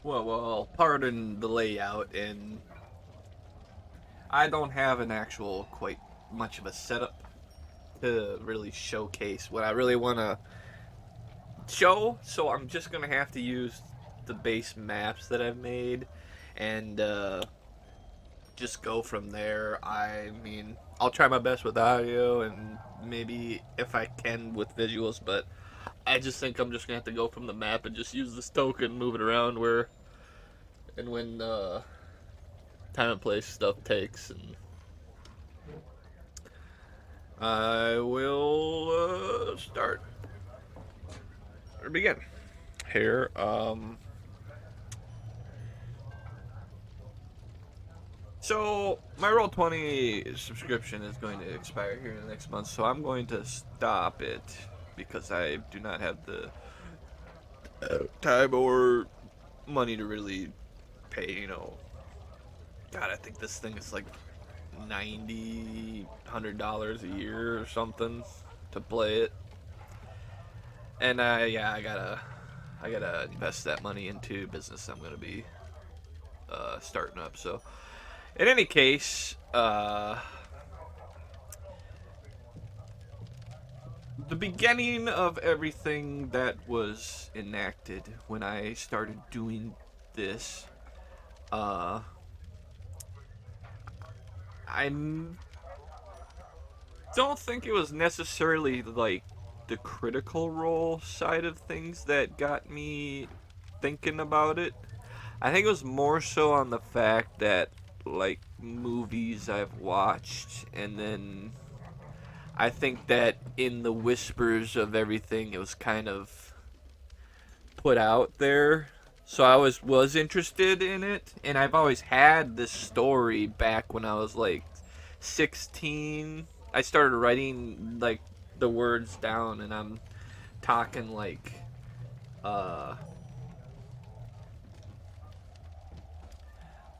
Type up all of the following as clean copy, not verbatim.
Well, pardon the layout, and I don't have an actual quite much of a setup to really showcase what I really want to show, so I'm just gonna have to use the base maps that I've made and just go from there. I mean, I'll try my best with audio and maybe if I can with visuals, but I just think I'm just gonna have to go from the map and just use this token, move it around where and when time and place stuff takes, and I will start or begin here. So my Roll20 subscription is going to expire here in the next month, so I'm going to stop it because I do not have the time or money to really pay. God, I think this thing is like $90, $100 a year or something to play it. And yeah, I gotta invest that money into business I'm gonna be starting up. So, in any case, the beginning of everything that was enacted when I started doing this, uh, I don't think it was necessarily like the critical role side of things that got me thinking about it. I think it was more so on the fact that like movies I've watched, and then I think that in the whispers of everything it was kind of put out there. So I was interested in it, and I've always had this story back when I was like 16. I started writing like the words down, and I'm talking like uh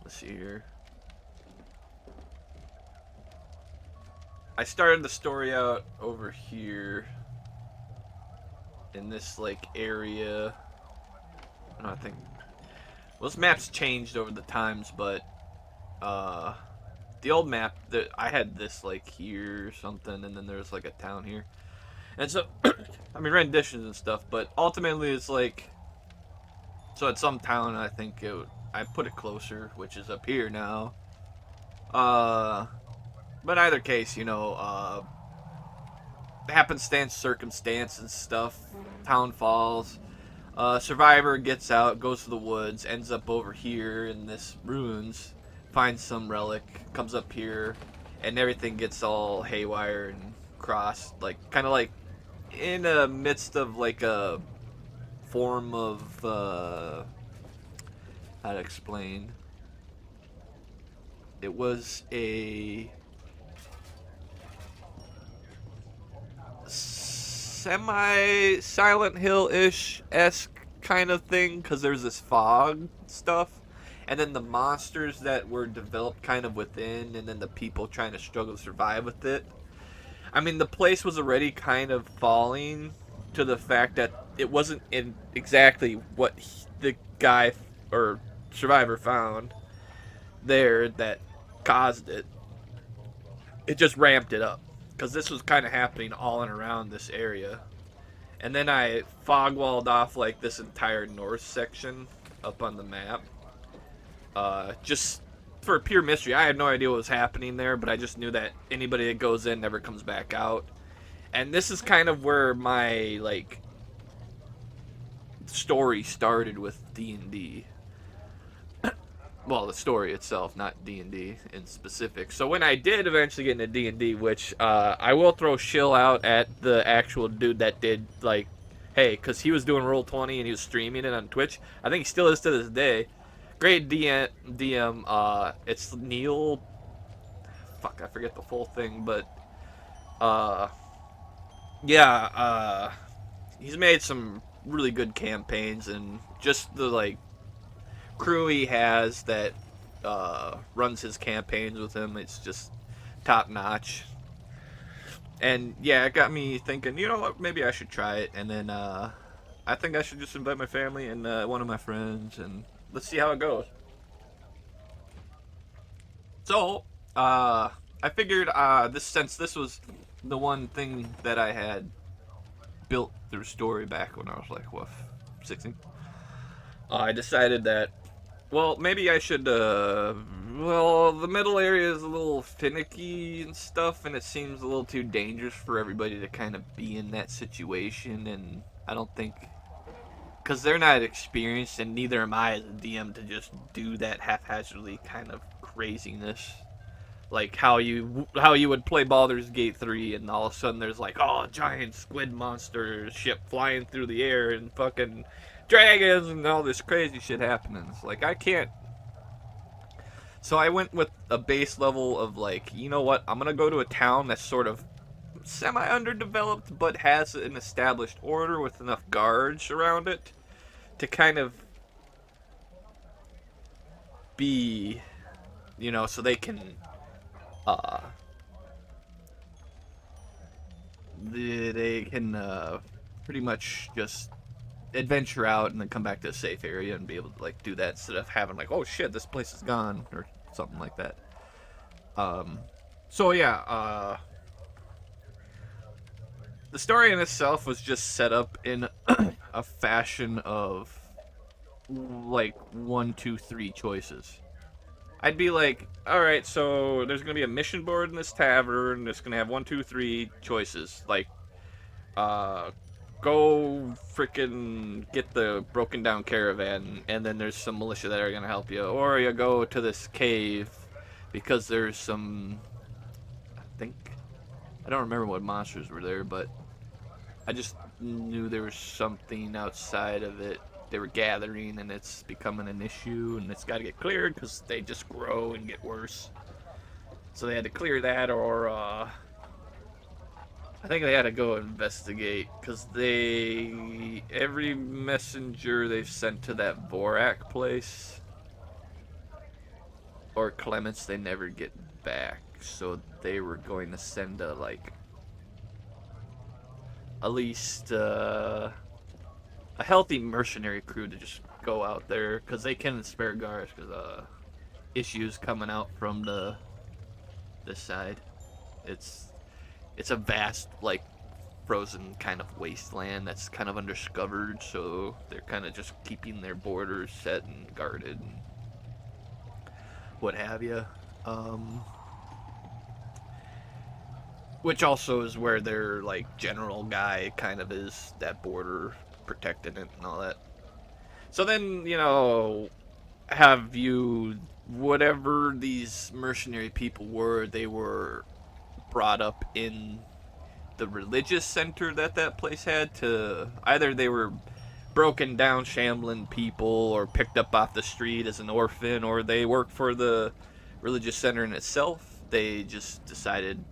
let's see here. I started the story out over here in this like area. I think well, this map's changed over the times, but uh the old map that I had this like here or something, and then there's like a town here. And so I mean renditions and stuff, but ultimately it's like so at some town I think I put it closer, which is up here now. Uh but in either case, happenstance, circumstance, and stuff. Town falls. Survivor gets out, goes to the woods, ends up over here in this ruins, finds some relic, comes up here, and everything gets all haywire and crossed, like kind of like in the midst of like a form of how to explain. It was a semi Silent Hill ish esque kind of thing because there's this fog stuff, and then the monsters that were developed kind of within, and then the people trying to struggle to survive with it. I mean, the place was already kind of falling to the fact that it wasn't in exactly what the guy or survivor found there that caused it. It just ramped it up because this was kind of happening all and around this area. And then I fog walled off like this entire north section up on the map. Just for pure mystery. I had no idea what was happening there, but I just knew that anybody that goes in never comes back out. And this is kind of where my like story started with D&D. Well, the story itself, not D&D in specific. So when I did eventually get into D&D, which I will throw shill out at the actual dude that did, like, hey, because he was doing Roll20 and he was streaming it on Twitch. I think he still is to this day. Great DM. It's Neil. Fuck, I forget the full thing, but yeah, he's made some really good campaigns, and just the like crew he has that runs his campaigns with him, it's just top notch. And yeah, it got me thinking, you know what, maybe I should try it. And then I think I should just invite my family and one of my friends, and let's see how it goes. So, I figured since this was the one thing that I had built through story back when I was like, what, 16? I decided that, well, maybe I should, well, the middle area is a little finicky and stuff, and it seems a little too dangerous for everybody to kind of be in that situation, and I don't think, because they're not experienced, and neither am I as a DM to just do that haphazardly kind of craziness. Like how you would play Baldur's Gate 3 and all of a sudden there's like, oh, giant squid monster ship flying through the air and fucking dragons and all this crazy shit happening. It's like, I can't. So I went with a base level of like, you know what, I'm gonna go to a town that's sort of semi underdeveloped but has an established order with enough guards around it to kind of be, you know, so they can they can pretty much just adventure out and then come back to a safe area and be able to like do that instead of having like, oh shit, this place is gone or something like that. So yeah, the story in itself was just set up in a fashion of like 1, 2, 3 choices. I'd be like, all right, so there's gonna be a mission board in this tavern. It's gonna have 1, 2, 3 choices. Like, go freaking get the broken down caravan, and then there's some militia that are gonna help you, or you go to this cave because there's some. I don't remember what monsters were there, but I just knew there was something outside of it. They were gathering, and it's becoming an issue, and it's got to get cleared because they just grow and get worse. So they had to clear that, or I think they had to go investigate because every messenger they've sent to that Vorak place or Clements, they never get back. So they were going to send at least a healthy mercenary crew to just go out there because they can spare guards because issues coming out from this side. It's a vast like frozen kind of wasteland that's kind of undiscovered, so they're kind of just keeping their borders set and guarded and what have you. Which also is where their like general guy kind of is, that border protecting it and all that. So then, you know, have you, whatever these mercenary people were, they were brought up in the religious center that place had. To either they were broken down shambling people or picked up off the street as an orphan, or they worked for the religious center in itself. They just decided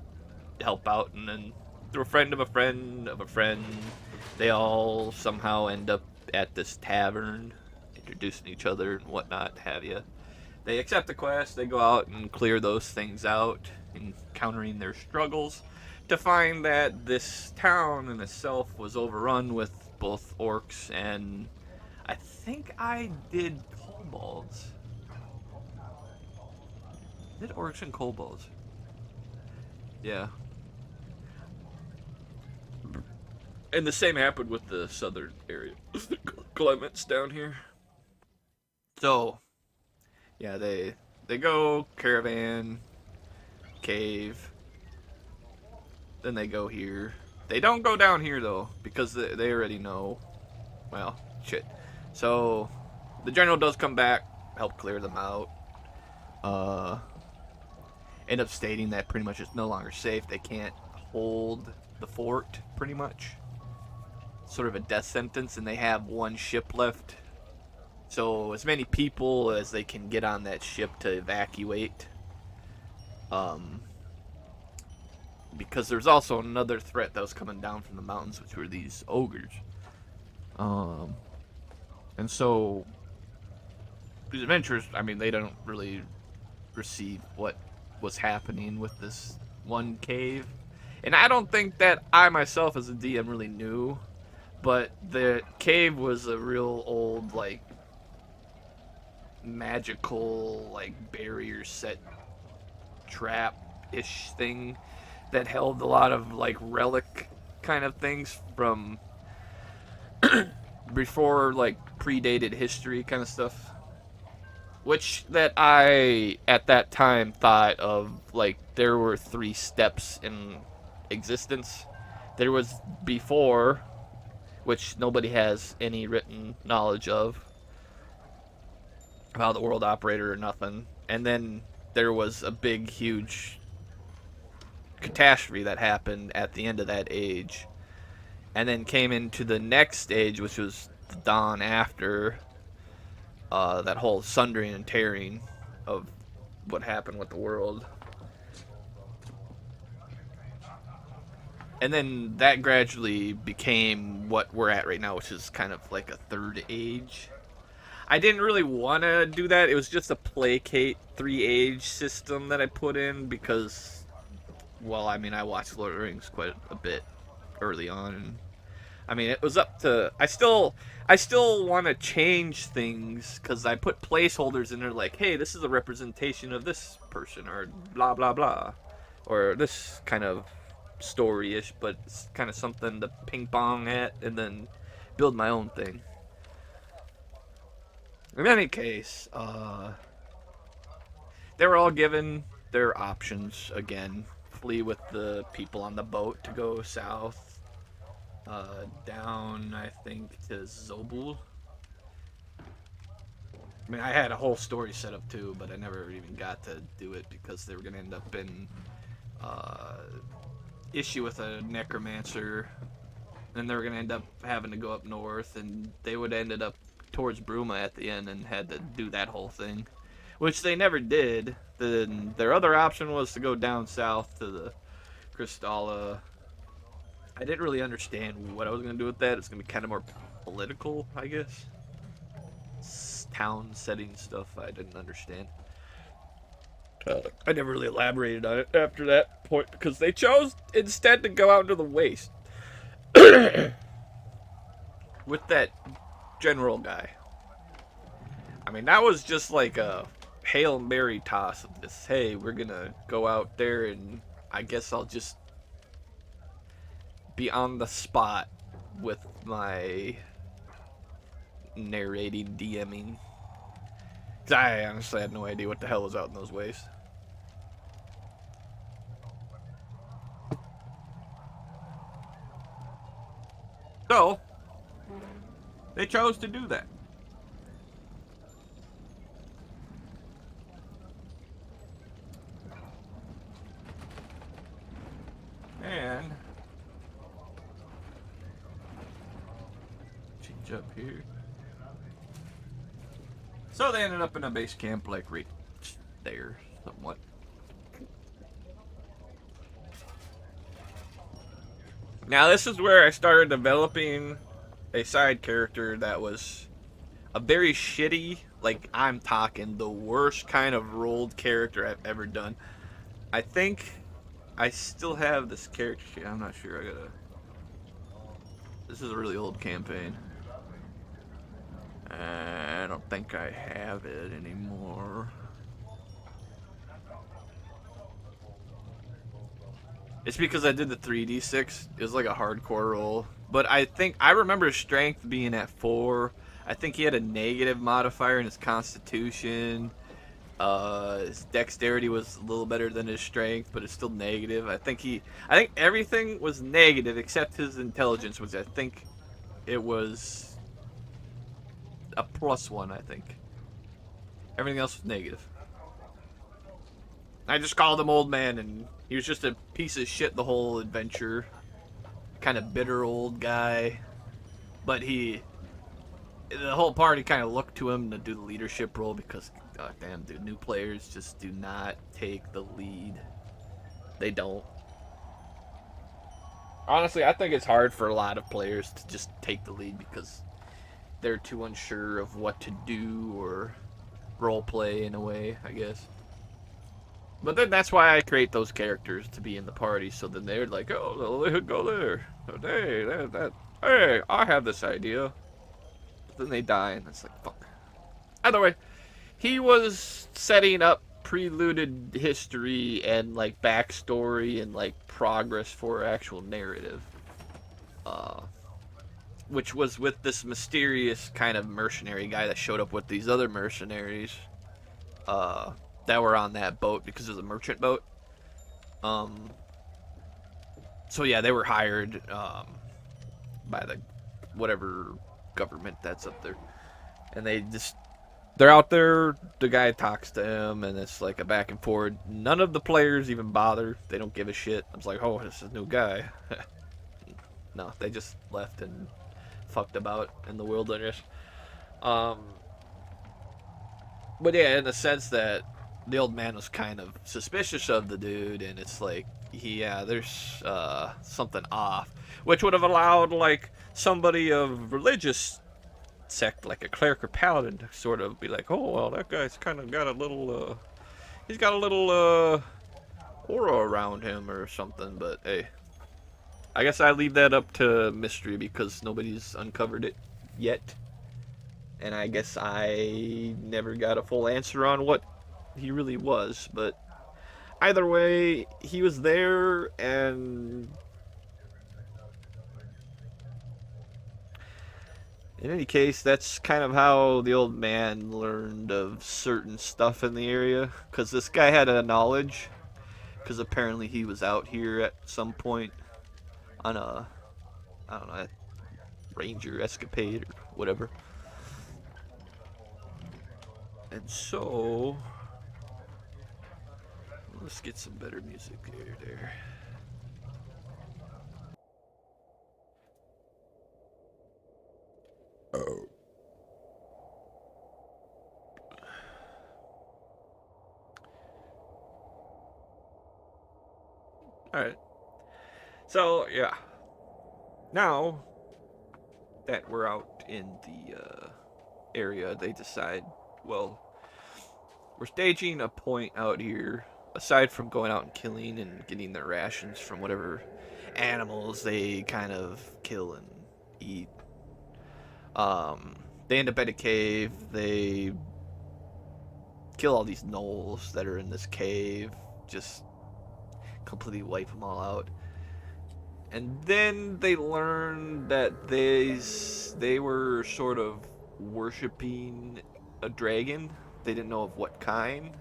to help out, and then through a friend of a friend of a friend, they all somehow end up at this tavern, introducing each other and whatnot, have you. They accept the quest, they go out and clear those things out, encountering their struggles, to find that this town in itself was overrun with both orcs and I think I did kobolds. Did orcs and kobolds? Yeah. And the same happened with the southern area. Clements down here. So, yeah, they go caravan, cave, then they go here. They don't go down here, though, because they already know. Well, shit. So, the general does come back, help clear them out. End up stating that pretty much it's no longer safe. They can't hold the fort, pretty much. Sort of a death sentence, and they have one ship left. So as many people as they can get on that ship to evacuate. Because there's also another threat that was coming down from the mountains, which were these ogres. And so these adventurers, I mean, they don't really receive what was happening with this one cave. And I don't think that I myself as a DM really knew. But the cave was a real old, like, magical, like, barrier set trap-ish thing that held a lot of, like, relic kind of things from before, like, predated history kind of stuff. Which that I, at that time, thought of, like, there were 3 steps in existence. There was before, which nobody has any written knowledge of, how the world operated or nothing. And then there was a big, huge catastrophe that happened at the end of that age. And then came into the next age, which was the dawn after that whole sundering and tearing of what happened with the world. And then that gradually became what we're at right now, which is kind of like a third age. I didn't really want to do that. It was just a placate 3-age system that I put in because, well, I mean, I watched Lord of the Rings quite a bit early on. And, I mean, it was up to... I still want to change things because I put placeholders in there like, hey, this is a representation of this person or blah, blah, blah. Or this kind of story-ish, but it's kind of something to ping-pong at and then build my own thing. In any case, they were all given their options again. Flee with the people on the boat to go south. Down, I think, to Zobul. I mean, I had a whole story set up too, but I never even got to do it because they were going to end up in issue with a necromancer. And they were going to end up having to go up north, and they would have ended up towards Bruma at the end and had to do that whole thing, which they never did. Then their other option was to go down south to the Crystalla. I didn't really understand what I was going to do with that. It's going to be kind of more political, I guess. Town setting stuff I didn't understand. I never really elaborated on it after that point because they chose instead to go out into the waste with that general guy. I mean, that was just like a Hail Mary toss of this, hey, we're gonna go out there and I guess I'll just be on the spot with my narrating, DMing. 'Cause I honestly had no idea what the hell was out in those wastes. So, they chose to do that. And change up here. So they ended up in a base camp like right there, somewhat. Now this is where I started developing a side character that was a very shitty, like I'm talking the worst kind of rolled character I've ever done. I think I still have this character sheet. I'm not sure. This is a really old campaign. I don't think I have it anymore. It's because I did the 3d6. It was like a hardcore roll. But I think I remember his strength being at 4. I think he had a negative modifier in his constitution. His dexterity was a little better than his strength, but it's still negative. I think everything was negative except his intelligence, which I think it was a +1, I think. Everything else was negative. I just called him Old Man, and he was just a piece of shit the whole adventure. Kind of bitter old guy. But the whole party kind of looked to him to do the leadership role because, god damn, dude, new players just do not take the lead. They don't. Honestly, I think it's hard for a lot of players to just take the lead because they're too unsure of what to do or role play in a way, I guess. But then that's why I create those characters to be in the party, so then they're like, oh, go there. Hey, I have this idea. But then they die, and it's like, fuck. Either way, He was setting up preluded history and like backstory and like progress for actual narrative, uh, which was with this mysterious kind of mercenary guy that showed up with these other mercenaries uh, that were on that boat because it was a merchant boat. Um, so yeah, they were hired by the whatever government that's up there, and they're out there. The guy talks to him, and it's like a back and forth. None of the players even bother. They don't give a shit. I was like, oh, this is a new guy. No, they just left and fucked about in the wilderness. Um, but yeah, in the sense that the old man was kind of suspicious of the dude, and it's like, yeah, there's something off, which would have allowed like somebody of religious sect, like a cleric or paladin, to sort of be like, oh well, that guy's kind of got a little, he's got a little aura around him or something. But hey, I guess I leave that up to mystery because nobody's uncovered it yet. And I guess I never got a full answer on what he really was. But either way, he was there, and in any case, that's kind of how the old man learned of certain stuff in the area. Because this guy had a knowledge. Because apparently he was out here at some point on a, I don't know, a ranger escapade or whatever. And so, let's get some better music here, there. Oh. Alright. So, yeah. Now that we're out in the area, they decide, well, we're staging a point out here, aside from going out and killing and getting their rations from whatever animals they kind of kill and eat. They end up at a cave. They kill all these gnolls that are in this cave. Just completely wipe them all out. And then they learn that they were sort of worshipping a dragon. They didn't know of what kind.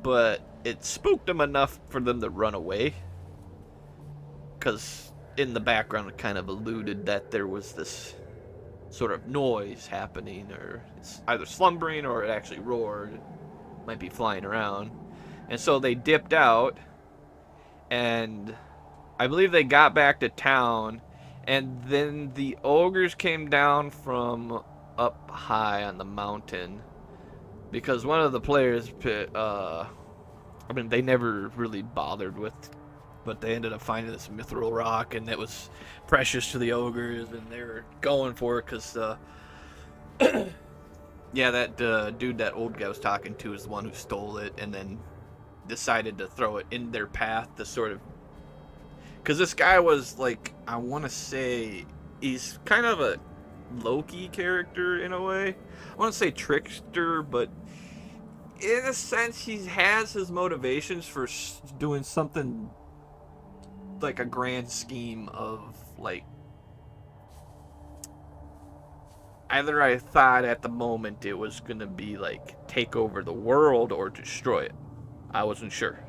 But it spooked them enough for them to run away. Because in the background it kind of alluded that there was this sort of noise happening, or it's either slumbering or it actually roared. It might be flying around. And so they dipped out, and I believe they got back to town, and then the ogres came down from up high on the mountain, because one of the players, I mean, they never really bothered with, but they ended up finding this mithril rock, and it was precious to the ogres, and they were going for it, because, yeah, that dude that old guy was talking to is the one who stole it, and then decided to throw it in their path to sort of, because this guy was like, I want to say he's kind of a Loki character in a way. I want to say trickster, but in a sense he has his motivations for doing something like a grand scheme of like, either I thought at the moment it was gonna be like take over the world or destroy it. I wasn't sure.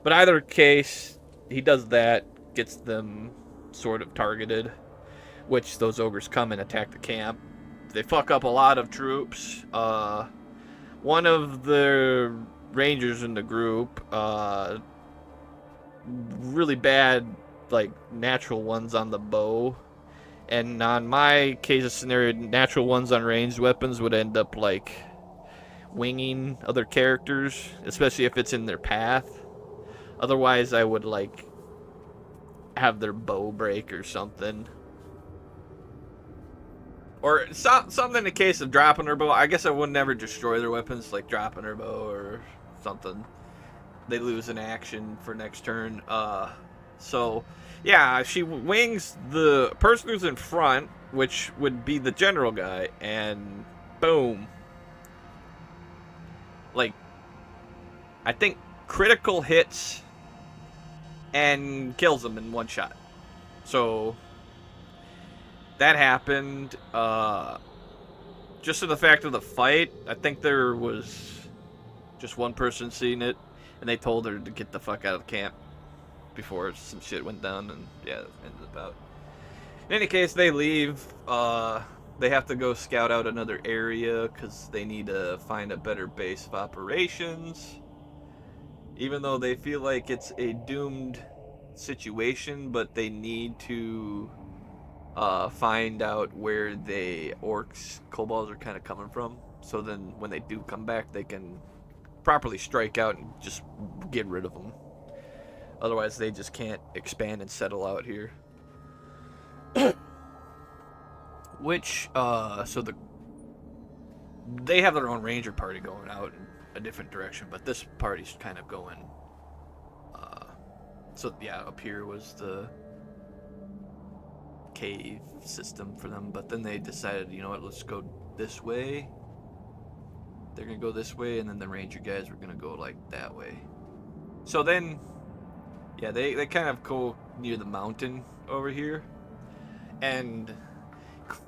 But either case, he does that, gets them sort of targeted, which those ogres come and attack the camp. They fuck up a lot of troops. One of the rangers in the group, really bad, like, natural ones on the bow. And on my case of scenario, natural ones on ranged weapons would end up, like, winging other characters, especially if it's in their path. Otherwise, I would, like, have their bow break or something. Or something in the case of dropping her bow. I guess I would never destroy their weapons, like dropping her bow or something. They lose an action for next turn. So, yeah, she wings the person who's in front. which would be the general guy, and boom. Like, I think critical hits and kills him in one shot. So that happened. Just in the fact of the fight, I think there was just one person seeing it, and they told her to get the fuck out of the camp before some shit went down, and yeah, it ended up out. In any case, they leave. They have to go scout out another area because they need to find a better base of operations. Even though they feel like it's a doomed situation, but they need to find out where the orcs, kobolds are kind of coming from. So then when they do come back, they can properly strike out and just get rid of them. Otherwise, they just can't expand and settle out here. Which, they have their own ranger party going out in a different direction, but this party's kind of going, so yeah, up here was the cave system for them, but then they decided, you know what, let's go this way. They're gonna go this way, and then the ranger guys were gonna go like that way. So then, yeah, they kind of go near the mountain over here, and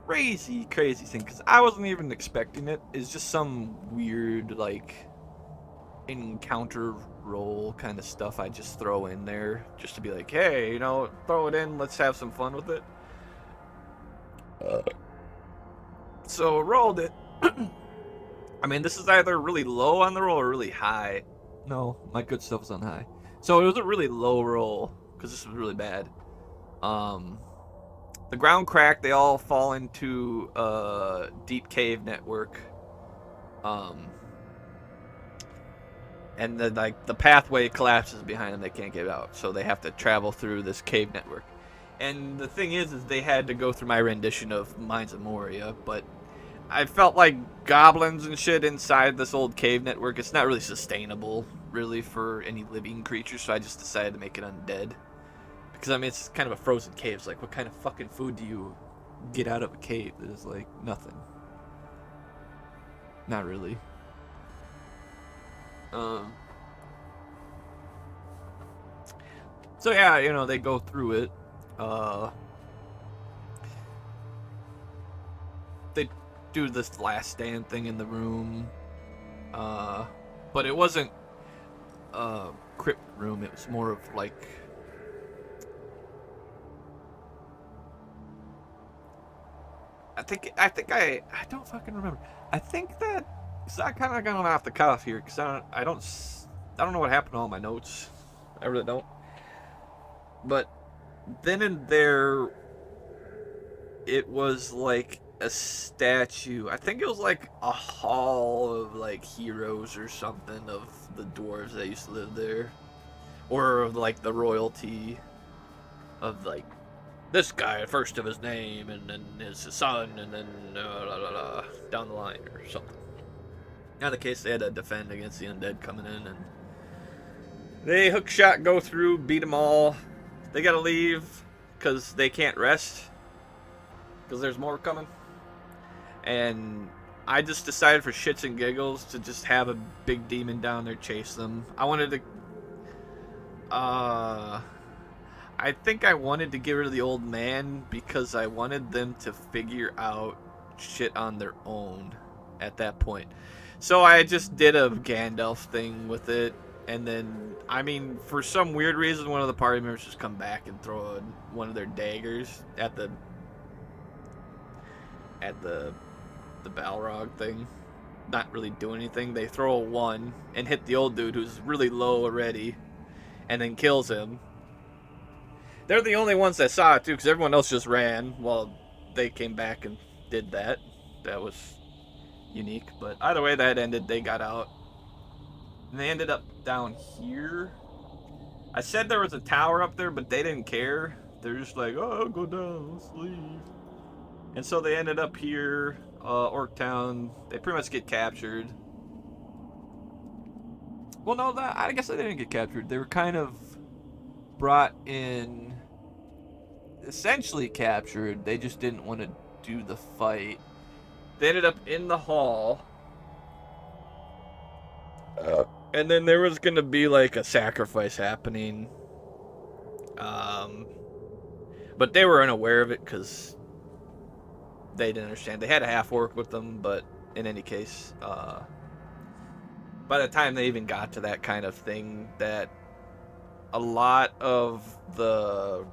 crazy thing, because I wasn't even expecting it, is just some weird like encounter roll kind of stuff I just throw in there just to be like, hey, you know, throw it in, let's have some fun with it. So rolled it. I mean, this is either really low on the roll or really high. No, my good stuff was on high. So it was a really low roll because this was really bad. The ground cracked. They all fall into a deep cave network. And then the pathway collapses behind them. They can't get out, so they have to travel through this cave network. And the thing is they had to go through my rendition of Mines of Moria, but I felt like goblins and shit inside this old cave network. It's not really sustainable, really, for any living creatures, so I just decided to make it undead. Because, I mean, it's kind of a frozen cave. It's like, what kind of fucking food do you get out of a cave? There's, like, nothing. Not really. So, yeah, you know, they go through it. They do this last stand thing in the room. But it wasn't a crypt room. It was more of, like... I don't fucking remember. I think that, cause I kind of got off the cuff here, cause I don't know what happened to all my notes. I really don't. But then and there, it was like a statue. I think it was like a hall of like heroes or something of the dwarves that used to live there, or like the royalty of like this guy first of his name, and then his son, and then down the line or something. In the case, they had to defend against the undead coming in, and they hook shot go through, beat them all. They gotta leave because they can't rest because there's more coming. And I just decided for shits and giggles to just have a big demon down there chase them. I wanted to I think I wanted to get rid of the old man because I wanted them to figure out shit on their own at that point. So I just did a Gandalf thing with it, and then, I mean, for some weird reason, one of the party members just come back and throw one of their daggers at the Balrog thing. Not really doing anything. They throw a one and hit the old dude who's really low already, and then kills him. They're the only ones that saw it, too, because everyone else just ran while they came back and did that. That was unique. But either way that ended, they got out. And they ended up down here. I said there was a tower up there, but they didn't care. They're just like, oh, I'll go down, let's leave. And so they ended up here, Orc Town. They pretty much get captured. Well, no, I guess they didn't get captured. They were kind of brought in, essentially captured. They just didn't want to do the fight. They ended up in the hall. And then there was going to be like a sacrifice happening. But they were unaware of it because they didn't understand. They had a half-orc with them, but in any case, by the time they even got to that kind of thing, that a lot of the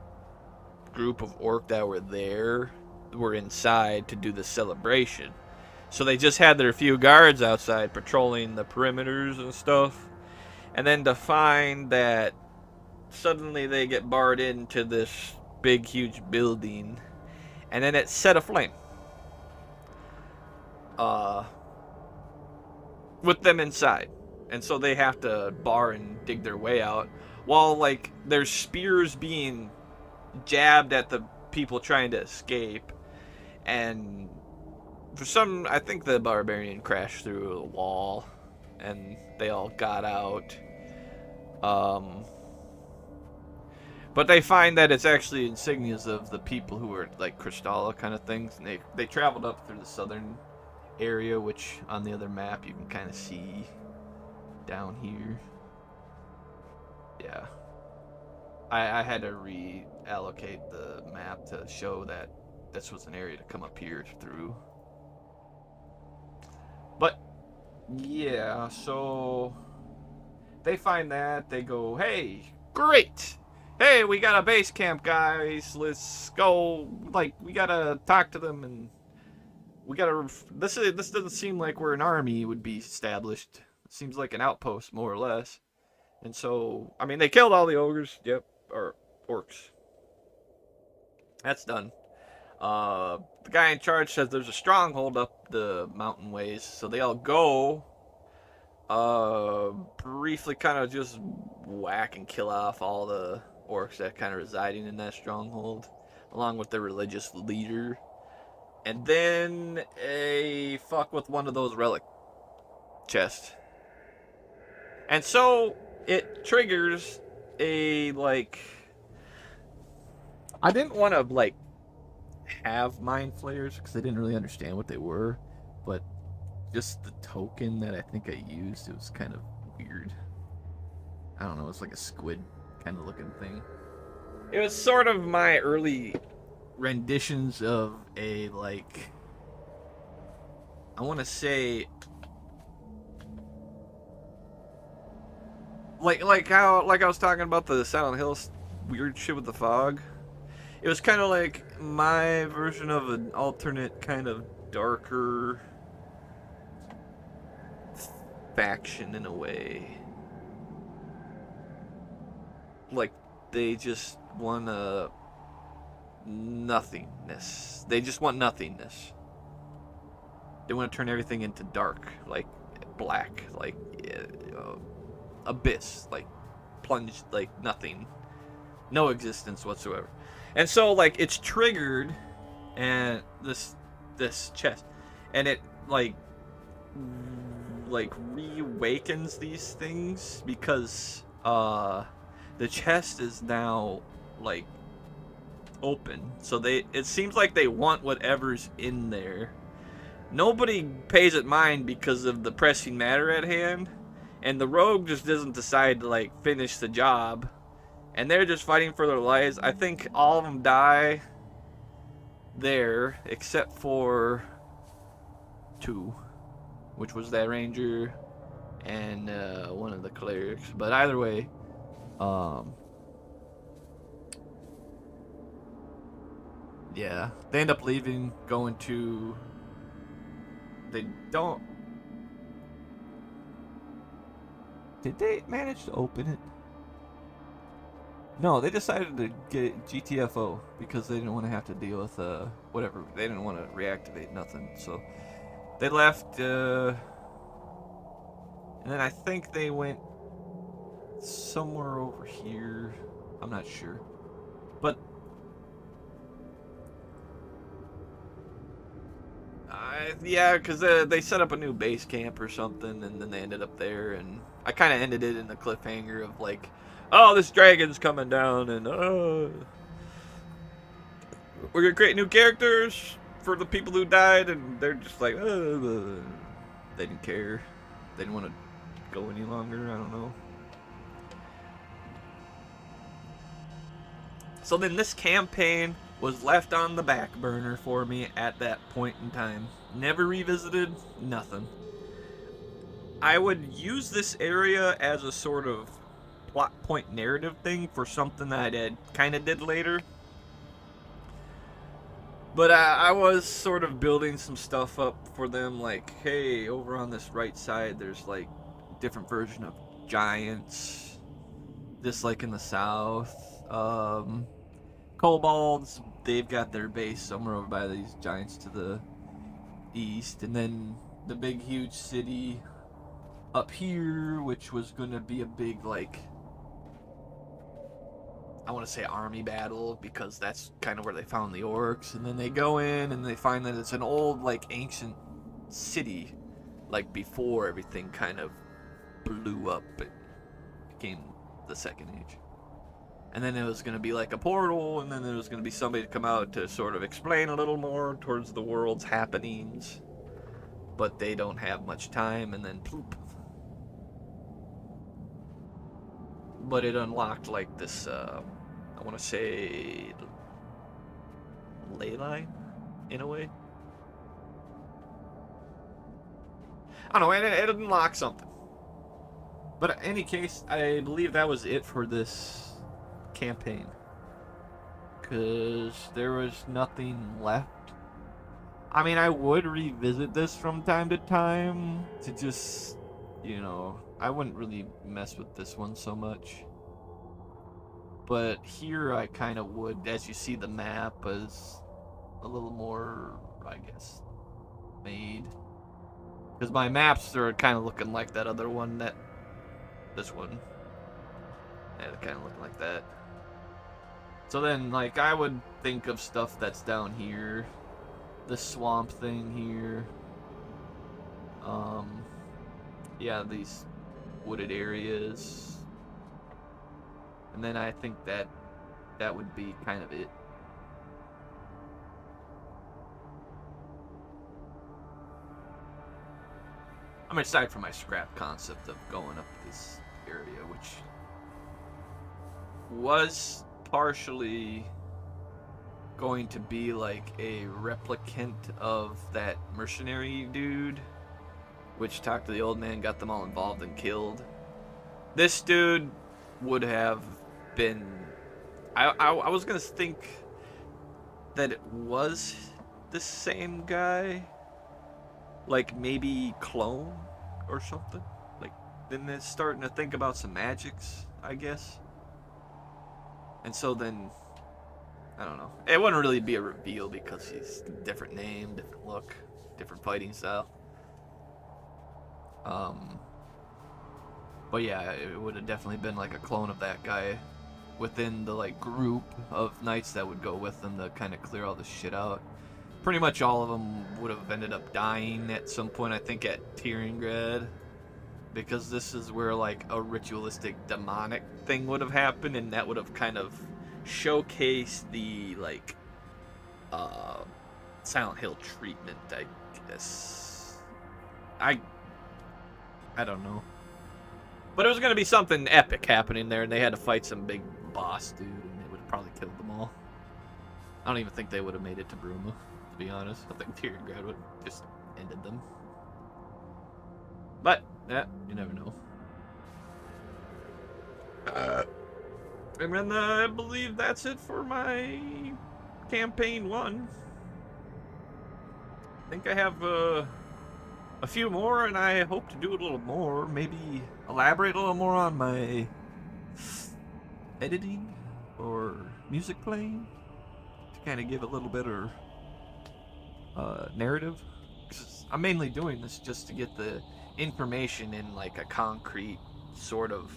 group of orc that were there were inside to do the celebration. So they just had their few guards outside patrolling the perimeters and stuff. And then to find that suddenly they get barred into this big, huge building. And then it set aflame. With them inside. And so they have to bar and dig their way out. While, like, there's spears being jabbed at the people trying to escape. And for some, I think the barbarian crashed through a wall. And they all got out. But they find that it's actually insignias of the people who are, like, Crystalla kind of things. And they traveled up through the southern area, which on the other map you can kind of see down here. Yeah. I had to reallocate the map to show that this was an area to come up here through. But, yeah, so they find that. They go, hey, great! Hey, we got a base camp, guys. Let's go. Like, we gotta talk to them, and we gotta. This doesn't seem like where an army would be established. It seems like an outpost, more or less. And so, I mean, they killed all the ogres. Yep, or orcs. That's done. The guy in charge says there's a stronghold up the mountain ways, so they all go. Briefly, kind of just whack and kill off all the orcs that kind of residing in that stronghold, along with their religious leader. And then a fuck with one of those relic chests. And so it triggers a, like, I didn't want to, like, have mind flayers because I didn't really understand what they were, but just the token that I think I used, it was kind of weird. I don't know, it's like a squid kind of looking thing. It was sort of my early renditions of a, like, I want to say, like how, like I was talking about the Silent Hill weird shit with the fog. It was kind of like my version of an alternate kind of darker faction in a way. Like, they just want nothingness. They just want nothingness. They want to turn everything into dark, like black, like abyss, like plunged, like nothing, no existence whatsoever. And so, like, it's triggered, and this chest, and it like reawakens these things because the chest is now like open. So it seems like they want whatever's in there. Nobody pays it mind because of the pressing matter at hand, and the rogue just doesn't decide to, like, finish the job, and they're just fighting for their lives. I think all of them die there except for 2, which was that ranger and one of the clerics. But either way, yeah, they end up leaving, going to. They don't. Did they manage to open it? No, they decided to get GTFO because they didn't want to have to deal with whatever. They didn't want to reactivate nothing, so they left. And then I think they went somewhere over here. I'm not sure, but yeah, because they set up a new base camp or something, and then they ended up there, and I kind of ended it in the cliffhanger of like, oh, this dragon's coming down, and we're gonna create new characters for the people who died, and they're just like, they didn't care. They didn't want to go any longer. I don't know. So then this campaign was left on the back burner for me at that point in time. Never revisited, nothing. I would use this area as a sort of plot point narrative thing for something that I kind of did later. But I was sort of building some stuff up for them, like, hey, over on this right side, there's like different version of giants, just like in the south. Kobolds, they've got their base somewhere over by these giants to the east, and then the big huge city up here, which was going to be a big, like, I want to say army battle, because that's kind of where they found the orcs. And then they go in and they find that it's an old, like, ancient city, like before everything kind of blew up. It became the Second Age. And then it was going to be like a portal, and then there was going to be somebody to come out to sort of explain a little more towards the world's happenings. But they don't have much time, and then ploop. But it unlocked like this, I want to say, ley line, in a way. I don't know, it unlocked something. But in any case, I believe that was it for this campaign, because there was nothing left. I mean, I would revisit this from time to time to just, you know, I wouldn't really mess with this one so much. But here I kind of would, as you see the map is a little more, I guess, made. Because my maps are kind of looking like that other one, this one. Yeah, they're kind of looking like that. So then, like, I would think of stuff that's down here. The swamp thing here. Yeah, these wooded areas. And then I think that would be kind of it. I mean, aside from my scrap concept of going up this area, which was partially going to be like a replicant of that mercenary dude, which talked to the old man, got them all involved and killed. This dude would have been... I was going to think that it was the same guy. Like, maybe clone or something. Like, then it's starting to think about some magics, I guess. And so then, I don't know. It wouldn't really be a reveal because he's a different name, different look, different fighting style. But yeah, it would have definitely been like a clone of that guy within the like group of knights that would go with them to kind of clear all this shit out. Pretty much all of them would have ended up dying at some point, I think, at Tyringrad, because this is where like a ritualistic demonic thing would have happened, and that would have kind of showcased the like Silent Hill treatment, I guess. I don't know. But it was going to be something epic happening there, and they had to fight some big boss dude, and they would have probably killed them all. I don't even think they would have made it to Bruma, to be honest. I think Tyringrad would have just ended them. But, yeah, you never know. And then I believe that's it for my campaign 1. I think I have a few more, and I hope to do a little more. Maybe elaborate a little more on my editing or music playing to kind of give a little better narrative. 'Cause I'm mainly doing this just to get the information in like a concrete sort of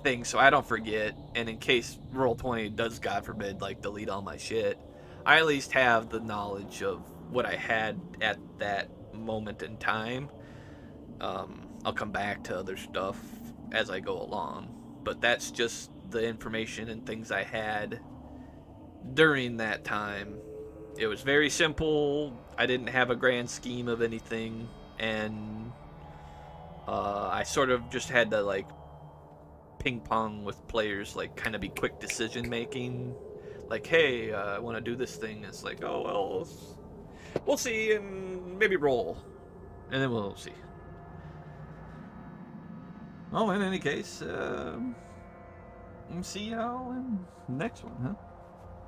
thing, so I don't forget. And in case Roll20 does, God forbid, like delete all my shit, I at least have the knowledge of what I had at that moment in time. I'll come back to other stuff as I go along, but that's just the information and things I had during that time It was very simple. I didn't have a grand scheme of anything, and I sort of just had to like ping pong with players, like kind of be quick decision making. Like, hey, I want to do this thing. It's like, oh well, we'll see, and maybe roll, and then we'll see. Well, in any case, see y'all in the next one, huh?